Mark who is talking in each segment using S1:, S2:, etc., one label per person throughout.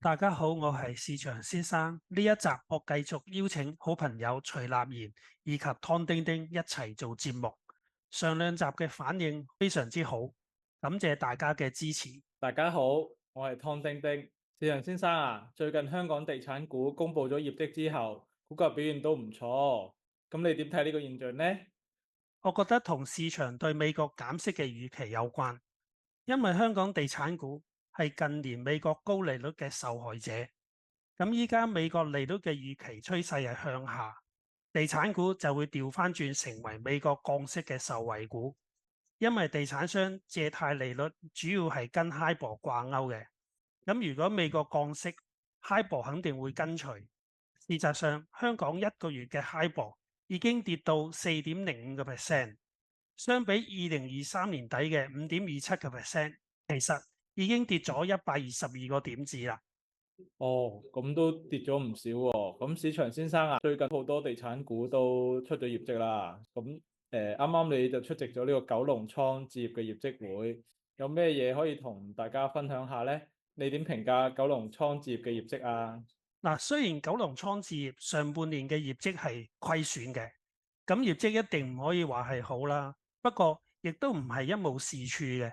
S1: 大家好，我係市場先生。呢一集我繼續邀請好朋友徐立賢以及湯丁丁一齊做節目。上兩集嘅反應非常之好，感謝大家嘅支持。
S2: 大家好，我係湯丁丁。市場先生啊，最近香港地產股公布咗業績之後，股價表現都唔錯。咁你點睇呢個現象呢？
S1: 我覺得同市場對美國減息嘅預期有關，因為香港地產股係近年美國高利率嘅受害者。咁依家美國利率嘅預期趨勢係向下，地產股就會調翻轉成為美國降息嘅受惠股，因為地產商借貸利率主要係跟 HIBOR 掛鈎嘅。咁如果美國降息，HIBOR 肯定會跟隨。事實上，香港一個月嘅 HIBOR 已經跌到4.05%，相比2023年底嘅5.27%，其實已經跌咗122個點子啦。
S2: 哦，咁都跌咗唔少喎。咁市場先生啊，最近好多地產股都出咗業績啦。咁啱啱你就出席咗呢個九龍倉置業嘅業績會，有咩嘢可以同大家分享下呢？你點評價九龍倉置業嘅業績啊？
S1: 嗱，雖然九龍倉置業上半年嘅業績係虧損嘅，咁業績一定唔可以話係好啦。不過亦都唔係一無是處嘅。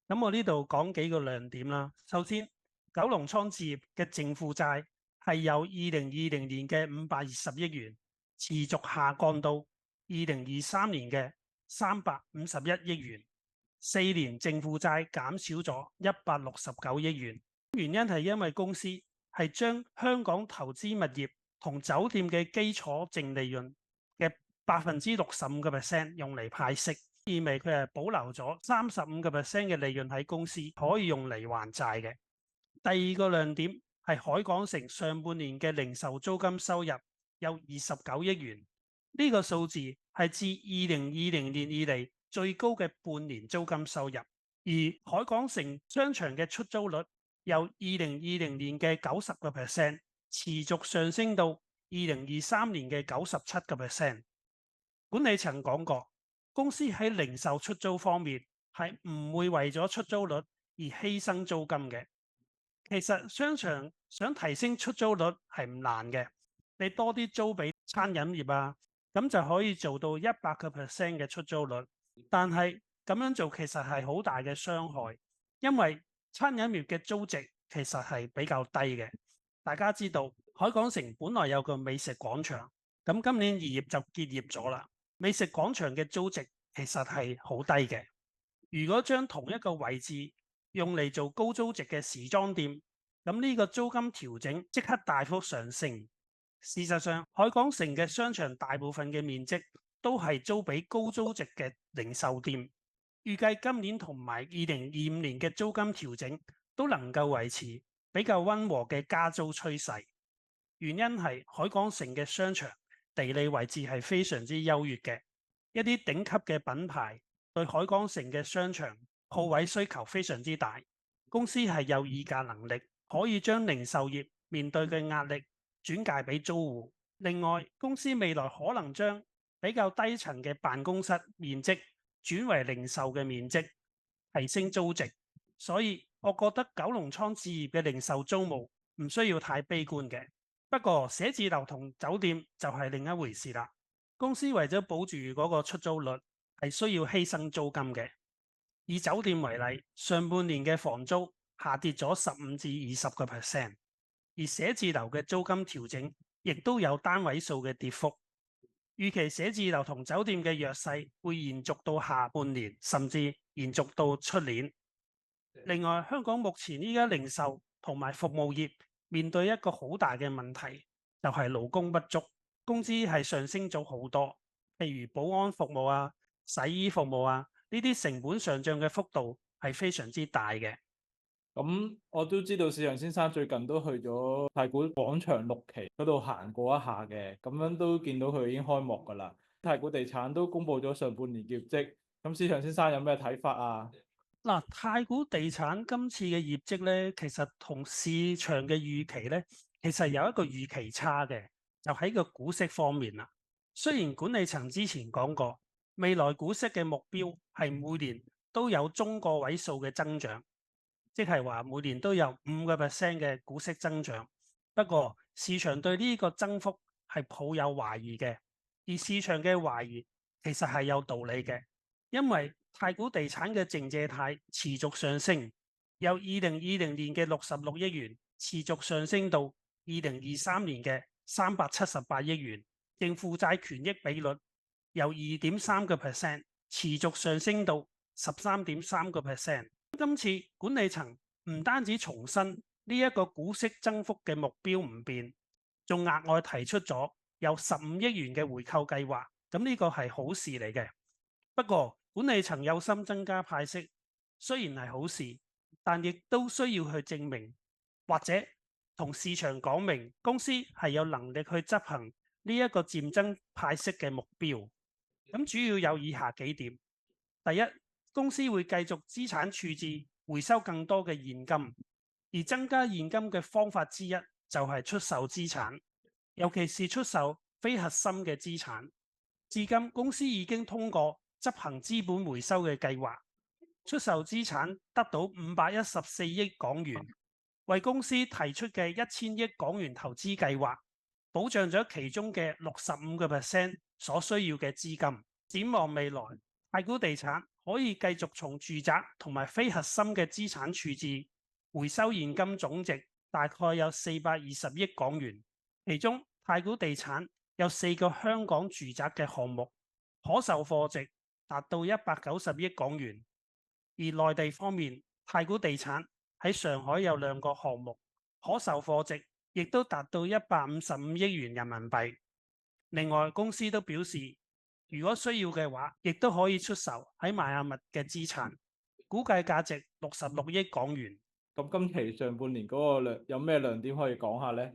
S1: 咁我呢度講幾個亮點啦。首先，九龍倉置業嘅淨負債係由2020年嘅520億元持續下降到2023年嘅351億元，4年淨負債減少咗169億元。原因係因為公司係將香港投資物業同酒店嘅基礎淨利潤嘅65%用嚟派息，意味佢係保留咗35%嘅利潤喺公司，可以用嚟還債嘅。第二個亮點係海港城上半年嘅零售租金收入有29億元，呢個數字係自2020年以嚟最高嘅半年租金收入，而海港城商場嘅出租率由2020年嘅90%持續上升到2023年嘅97%。管理層講過，公司喺零售出租方面係唔會為咗出租率而犧牲租金嘅。其實商場想提升出租率係唔難嘅，你多啲租俾餐飲業啊，咁就可以做到100%嘅出租率。但係咁樣做其實係好大嘅傷害，因為餐飲業嘅租值其實係比較低嘅。大家知道海港城本來有個美食廣場，咁今年二業就結業咗啦。美食廣場嘅租值其實係好低嘅。如果將同一個位置用嚟做高租值嘅時裝店，咁呢個租金調整即刻大幅上升。事實上，海港城嘅商場大部分嘅面積都係租俾高租值嘅零售店，預計今年同埋2025年嘅租金調整都能夠維持比較溫和嘅加租趨勢。原因係海港城嘅商場地理位置係非常之優越嘅，一啲頂級嘅品牌對海港城嘅商場鋪位需求非常之大，公司係有議價能力，可以將零售業面對嘅壓力轉介俾租戶。另外，公司未來可能將比較低層嘅辦公室面積轉為零售嘅面積，提升租值。所以，我覺得九龍倉置業嘅零售租務唔需要太悲觀嘅。不過，寫字樓同酒店就係另一回事啦。公司為咗保住嗰個出租率，係需要犧牲租金嘅。以酒店為例，上半年嘅房租下跌咗15至20%，而寫字樓嘅租金調整亦都有單位數嘅跌幅。預期寫字樓同酒店嘅弱勢會延續到下半年，甚至延續到出年。另外，香港目前依家零售同埋服務業面對一個好大嘅問題，就係勞工不足，工資係上升咗好多，譬如保安服務啊、洗衣服務啊，呢啲成本上漲嘅幅度係非常之大嘅。
S2: 咁我都知道市場先生最近都去咗太古廣場6期嗰度行過一下嘅，咁樣都見到佢已經開幕㗎啦。太古地產都公布咗上半年業績，咁市場先生有咩睇法啊？
S1: 嗱，太古地產今次嘅業績咧，其實同市場嘅預期咧，其實有一個預期差嘅，就喺個股息方面啦。雖然管理層之前講過，未來股息嘅目標係每年都有中個位數嘅增長，即係話每年都有5%嘅股息增長。不過市場對呢個增幅係抱有懷疑嘅，而市場嘅懷疑其實係有道理嘅，因為太古地產嘅淨借貸持續上升，由2020年嘅66億元持續上升到2023年嘅378億元，淨負債權益比率由2.3%持續上升到13.3%。今次管理層唔單止重申呢一個股息增幅嘅目標唔變，仲額外提出咗有15億元嘅回購計劃，咁呢個係好事嚟嘅。不過管理層有心增加派息，雖然係好事，但亦都需要去證明或者同市場講明公司係有能力去執行呢一個漸增派息嘅目標。咁主要有以下幾點：第一，公司會繼續資產處置，回收更多嘅現金，而增加現金嘅方法之一就係出售資產，尤其是出售非核心嘅資產。至今公司已經通過執行資本回收嘅計劃，出售資產得到514億港元，為公司提出嘅1000億港元投資計劃，保障咗其中嘅65% 所需要嘅資金。展望未來，太古地產可以繼續從住宅同埋非核心嘅資產處置回收現金，總值大概有420億港元，其中太古地產有4個香港住宅嘅項目，可售貨值達到190億港元。而內地方面，太古地產喺上海有2個項目，可售貨值亦都達到155億元人民幣。另外，公司都表示，如果需要嘅話，亦都可以出售喺邁阿密嘅資產，估計價值66億港元。
S2: 咁今期上半年嗰個有咩亮點可以講下呢？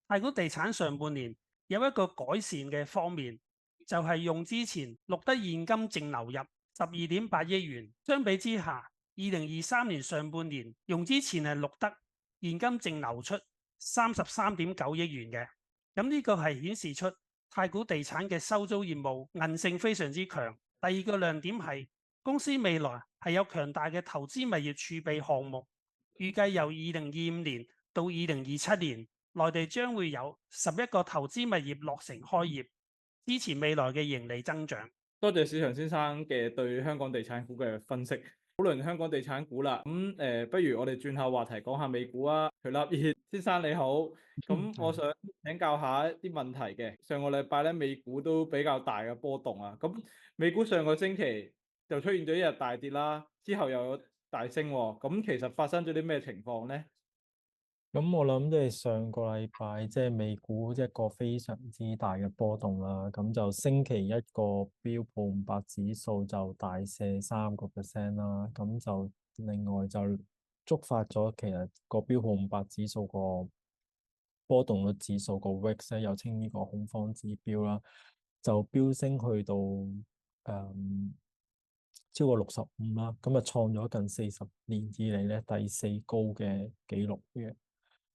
S1: 太古地產上半年有一個改善嘅方面，就係用之前錄得現金淨流入12.8億元，相比之下，2023年上半年用之前係錄得現金淨流出33.9億元嘅。咁呢個係顯示出太古地產嘅收租業務韌性非常之強。第二個亮點係公司未來係有強大嘅投資物業儲備項目，預計由2025年到2027年，內地將會有11個投資物業落成開業，支持未來嘅盈利增長。
S2: 多謝市場先生嘅對香港地產股嘅分析。討論香港地產股啦，不如我哋轉下話題講下美股啊。徐立業先生你好，咁我想請教下一啲問題嘅。上個禮拜咧，美股都比較大嘅波動啊。咁美股上個星期就出現咗一日大跌啦，之後又有大升喎。咁其實發生咗啲咩情況呢？
S3: 咁我諗即係上個禮拜即係美股一個非常之大嘅波動啦，咁就星期一個標普500指數就大瀉3%啦，咁就另外就觸發咗其實個標普500指數個波動率指數個 VIX 又稱呢個恐慌指標啦，就飆升去到超過65啦，咁啊創咗近40年以嚟咧第4高嘅紀錄嘅。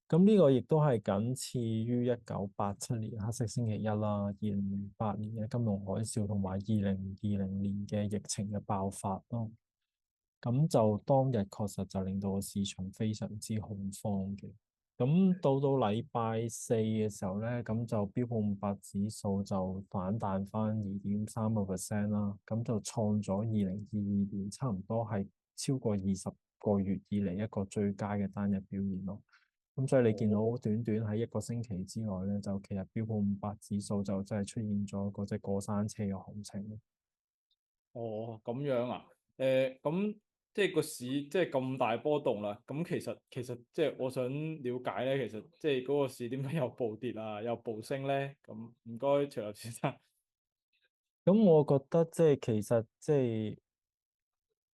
S3: 咁呢個亦都係僅次於1987年黑色星期一啦、2008年嘅金融海嘯同埋2020年嘅疫情嘅爆發咯。咁就當日確實就令到個市場非常之恐慌嘅。咁到禮拜四嘅時候咧，咁就標普500指數就反彈翻2.3%啦，咁就創咗2022年差唔多係超過20個月以嚟一個最佳嘅單日表現咯。咁所以你見到短短喺一個星期之內咧，就其實標普500指數就真係出現咗嗰隻過山車嘅行情。
S2: 哦，咁樣啊？咁即係個市即係咁大波動啦。咁其實即係我想了解咧，其實即係嗰個市點解又暴跌啊，又暴升咧？咁唔該，徐立先生。
S3: 咁我覺得即係其實即係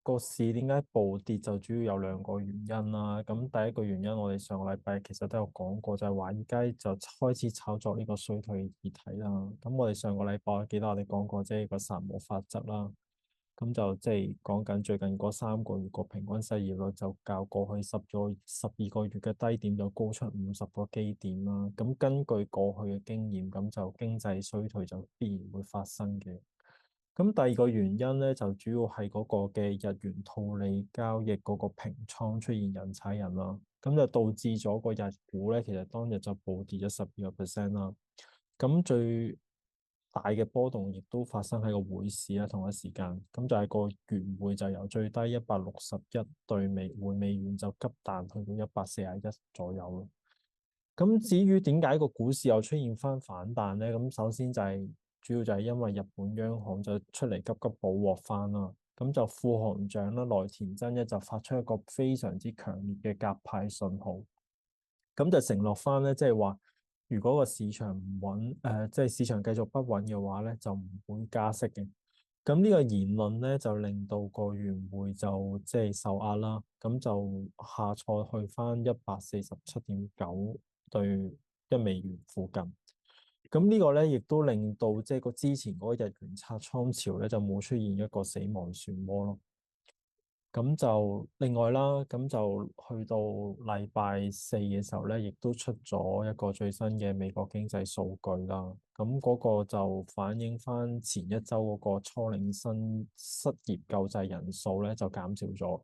S3: 個市點解暴跌就主要有兩個原因啦。咁第一個原因我哋上個禮拜其實都有講過，就係話而家就開始炒作呢個衰退嘅議題啦。咁我哋上個禮拜我記得我哋講過即係個薩摩法則啦。咁就即係講緊最近嗰3個月個平均失業率就較過去12個月嘅低點就高出50個基點啦。咁根據過去嘅經驗，咁就經濟衰退就必然會發生嘅。咁第二個原因咧，就主要係嗰個嘅日元套利交易嗰個平倉出現人踩人啦，咁就導致咗個日股咧，其實當日就暴跌咗12%啦。咁最大嘅波動亦都發生喺個匯市啦，同一時間，咁就係個元匯就由最低161對美元就急彈去到141左右咯。咁至於點解個股市又出現翻反彈咧？咁首先就係、主要就係因為日本央行就出嚟急急補鑊翻啦，咁就副行長啦內田真一就發出一個非常之強烈嘅鴿派信號，咁就承諾翻咧，即係話如果個市場唔穩，即係市場繼續不穩嘅話咧，就唔會加息嘅。咁呢個言論咧就令到個元匯就即係受壓啦，咁就下挫去翻147.9對一美元附近。咁呢個咧亦都令到即係個之前嗰個日元拆倉潮咧就冇出現一個死亡漩渦咯。咁就另外啦，咁就去到禮拜四嘅時候咧，亦都出咗一個最新嘅美國經濟數據啦。咁嗰個就反映翻前一周嗰個初領新失業救濟人數咧就減少咗。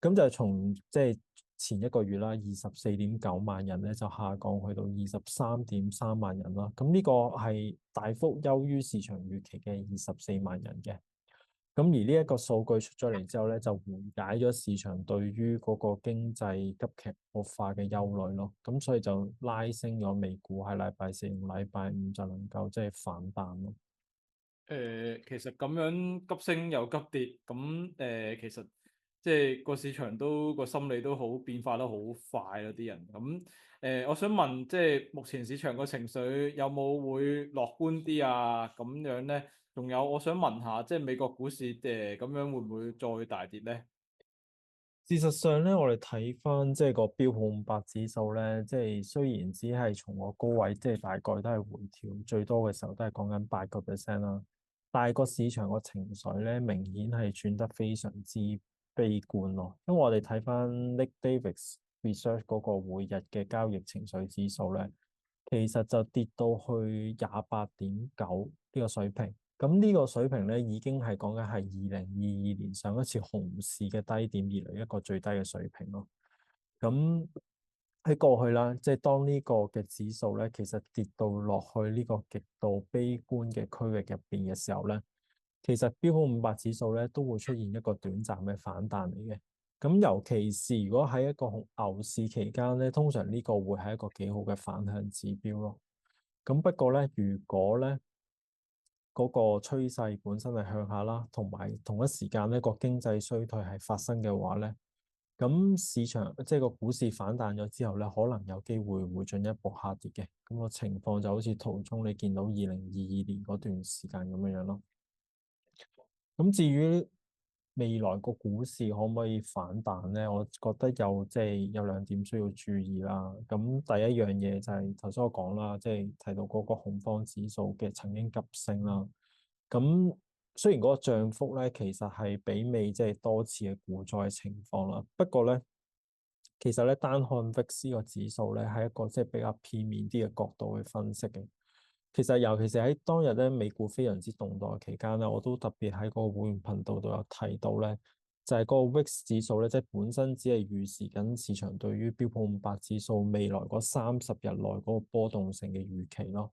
S3: 咁就從即係前一個月啦，24.9萬人咧就下降去到23.3萬人啦。咁呢個係大幅優於市場預期嘅24萬人嘅。咁而呢一個數據出咗嚟之後咧，就緩解咗市場對於嗰個經濟急劇惡化嘅憂慮咯。咁所以就拉升咗美股喺禮拜四同禮拜五就能夠即係反彈咯。
S2: 其實咁樣急升又急跌，咁其實即係個市場都個心理都好變化得好快咯，啲人咁我想問，即係目前市場個情緒有冇會樂觀啲啊？咁樣咧，仲有我想問下，即係美國股市咁樣會唔會再大跌咧？
S3: 事實上咧，我哋睇翻即係個標普500指數咧，即係雖然只係從個高位，即係大概都係回調，最多嘅時候都係講緊8%啦。但係個市場個情緒咧，明顯係轉得非常之悲觀咯。因為我哋睇翻 Nick Davis Research 嗰個每日嘅交易情緒指數咧，其實就跌到去28.9呢個水平。咁呢個水平咧，已經係講緊係2022年上一次熊市嘅低點以嚟一個最低嘅水平咯。咁喺過去啦，即係當呢個嘅指數咧，其實跌到落去呢個極度悲觀嘅區域入邊嘅時候咧，其實標普500指數咧都會出現一個短暫嘅反彈嚟嘅。咁尤其是如果喺一個牛市期間咧，通常呢個會係一個幾好嘅反向指標咯。咁不過咧，如果咧嗰個趨勢本身係向下啦，同埋同一時間呢個經濟衰退係發生嘅話咧，咁市場即係個股市反彈咗之後咧，可能有機會進一步下跌嘅。咁個情況就好似圖中你見到2022年嗰段時間咁樣樣咯。咁至於未來個股市可唔可以反彈咧？我覺得有兩點需要注意啦。咁第一樣嘢就係頭先我講啦，即係提到嗰個恐慌指數嘅曾經急升啦。咁雖然嗰個漲幅咧，其實係媲美即係多次嘅股災情況啦。不過咧，其實咧單看 VIX 個指數咧，係一個即係比較片面啲嘅角度去分析嘅。其實尤其是喺當日咧美股非常之動盪嘅期間咧，我都特別喺個會員頻道度有提到咧，就係嗰個 VIX 指數咧，即係本身只係預示緊市場對於標普500指數未來嗰30日內嗰個波動性嘅預期咯。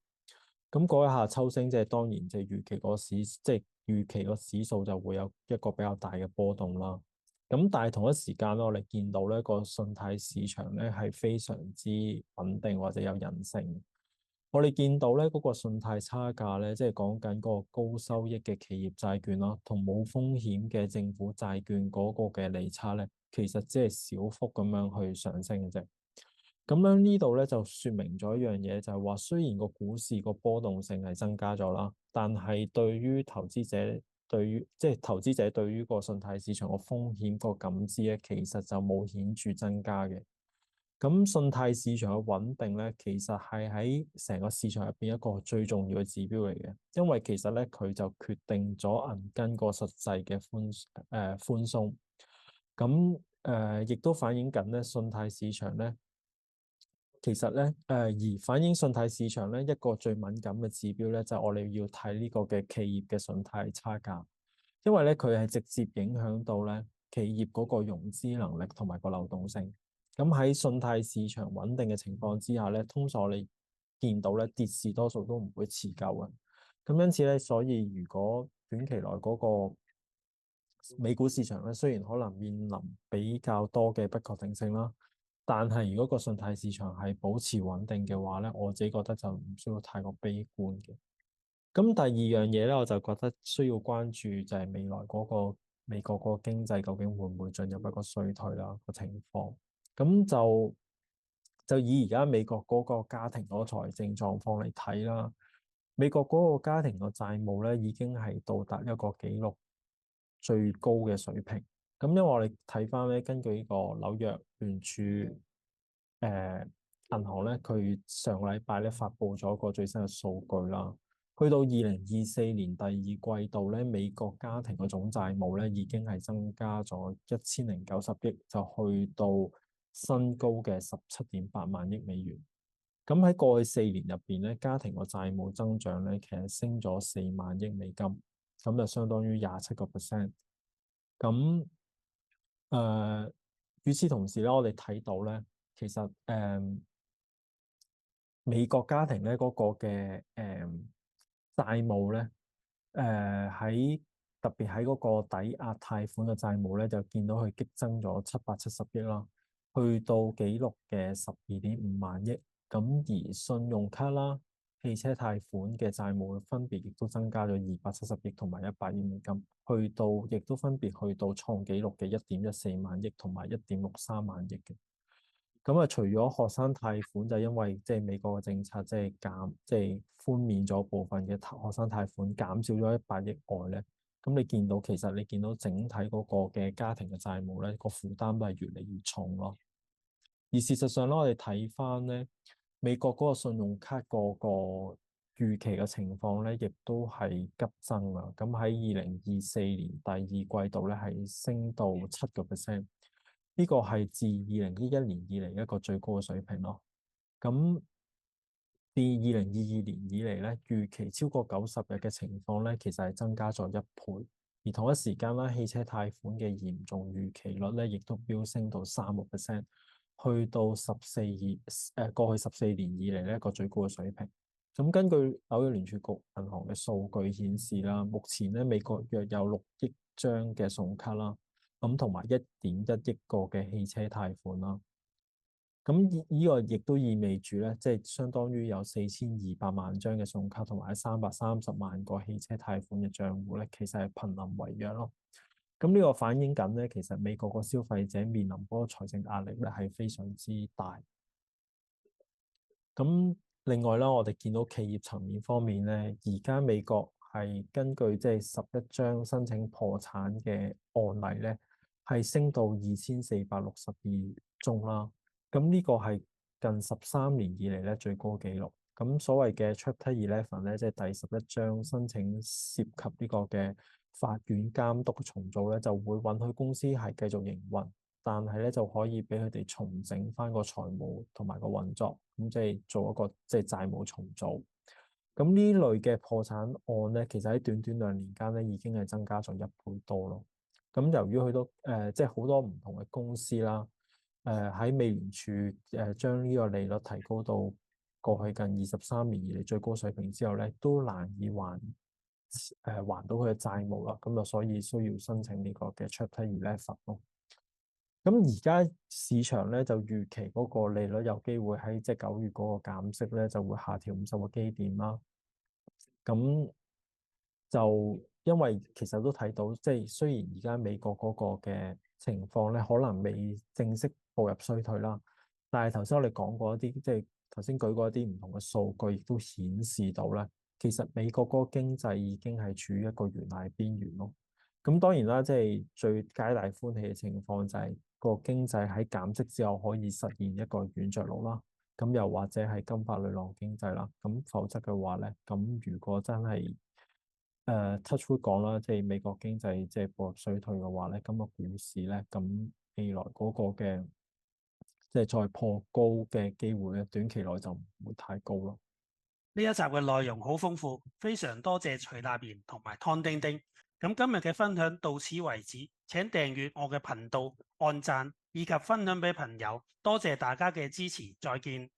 S3: 咁嗰一下抽升，即係當然即係預期個市，即係預期個指數就會有一個比較大嘅波動啦。咁但係同一時間咧，我哋見到咧個信貸市場咧係非常之穩定或者有韌性。我哋見到咧嗰個信貸差價咧，即係講緊嗰個高收益嘅企業債券啦，同冇風險嘅政府債券嗰個嘅利差咧，其實只係小幅咁樣去上升嘅啫。咁樣呢度咧就說明咗一樣嘢，就係話雖然個股市個波動性係增加咗啦，但係對於投資者投資者對於個信貸市場個風險個感知咧，其實就冇顯著增加嘅。咁信貸市場嘅穩定咧，其實係喺成個市場入邊一個最重要嘅指標嚟嘅，因為其實咧佢就決定咗銀根個實際嘅寬鬆。咁亦都反映緊咧信貸市場咧其實咧，而反映信貸市場咧一個最敏感嘅指標咧，就係我哋要睇呢個嘅企業嘅信貸差價，因為咧佢係直接影響到咧企業嗰個融資能力同埋個流動性。咁喺信貸市場穩定嘅情況之下咧，通常我哋見到咧跌市多數都唔會持久嘅。咁因此咧，所以如果短期內嗰個美股市場咧，雖然可能面臨比較多嘅不確定性啦，但係如果個信貸市場係保持穩定嘅話咧，我自己覺得就唔需要太過悲觀嘅。咁第二樣嘢咧，我就覺得需要關注就係未來嗰個美國嗰個經濟究竟會唔會進入一個衰退啦個情況。咁就以而家美國嗰個家庭嗰個財政狀況嚟睇啦，美國嗰個家庭個債務咧已經係到達一個紀錄最高嘅水平。咁因為我哋睇翻咧，根據呢個紐約聯儲銀行咧，佢上個禮拜咧發布咗個最新嘅數據啦。去到2024年第二季度咧，美國家庭嘅總債務咧已經係增加咗1090億，就去到新高嘅17.8萬億美元。咁喺過去4年入邊咧，家庭個債務增長咧，其實升咗4萬億美金，咁就相當於27%。咁與此同時咧，我哋睇到咧，其實美國家庭咧嗰個嘅債務咧，喺特別喺嗰個抵押貸款嘅債務咧，就見到佢激增咗770億啦，去到紀錄嘅12.5萬億。咁而信用卡啦、汽車貸款嘅債務分別亦都增加咗270億同埋100億美金，去到亦都分別去到創紀錄嘅1.14萬億同埋1.63萬億嘅。咁啊，除咗學生貸款就因為即係美國嘅政策即係寬免咗部分嘅學生貸款，減少咗100億外咧，咁你見到整體嗰個嘅家庭嘅債務咧，個負擔都係越嚟越重咯。而事實上咧，我哋睇翻咧美國嗰個信用卡嗰個預期嘅情況咧，亦都係急增啊！咁喺2024年第二季度咧，係升到7%，呢個係自2011年以嚟一個最高嘅水平咯。咁自2022年以嚟咧，預期超過90日嘅情況咧，其實係增加咗1倍。而同一時間啦，汽車貸款嘅嚴重逾期率咧，亦都飆升到3%，去到過去14年以嚟呢一個最高嘅水平。咁根據紐約聯儲局銀行嘅數據顯示啦，目前咧美國約有6億張嘅信用卡啦，咁同埋1.1億個嘅汽車貸款啦。咁呢個亦都意味住咧，即係相當於有4200萬張嘅信用卡同埋330萬個汽車貸款嘅賬戶咧，其實係瀕臨違約咯。咁呢個反映緊咧，其實美國個消費者面臨嗰個財政壓力咧係非常之大。咁另外啦，我哋見到企業層面方面咧，而家美國係根據即係11張申請破產嘅案例咧，係升到2462宗啦。咁呢個係近13年以嚟咧最高紀錄。咁所謂嘅 Chapter 11咧，即係第11章申請涉及呢個嘅法院監督嘅重組咧，就會允許公司係繼續營運，但係咧就可以俾佢哋重整翻個財務同埋個運作，咁即係做一個即係債務重組。咁呢類嘅破產案咧，其實喺短短2年間咧已經係增加咗1倍多咯。咁由於佢都即係好多唔同嘅公司啦。喺美聯儲將呢個利率提高到過去近23年以嚟最高水平之後咧，都難以還到佢嘅債務啦。咁就所以需要申請呢個嘅 Chapter 11咯。咁而家市場咧就預期嗰個利率有機會喺即係9月嗰個減息咧就會下調50個基點啦。咁就因為其實都睇到，即係雖然而家美國嗰個嘅情況咧，可能未正式步入衰退啦，但係頭先我哋講過一啲，即係頭先舉過一啲唔同嘅數據，亦都顯示到咧，其實美國嗰個經濟已經係處於一個懸崖邊緣咯。咁當然啦，即係最皆大歡喜嘅情況就係個經濟喺減息之後可以實現一個軟着陸啦。咁又或者係金髮女郎經濟啦。咁否則嘅話咧，咁如果真係touch wood 講啦，即係美國經濟即係步入衰退嘅話咧，咁個股市咧，咁未來嗰個嘅即係再破高嘅機會咧，短期內就唔會太高咯。
S1: 呢一集嘅內容好豐富，非常多謝徐立言同埋湯丁丁。咁今日嘅分享到此為止，請訂閱我嘅頻道、按讚以及分享俾朋友。多謝大家嘅支持，再見。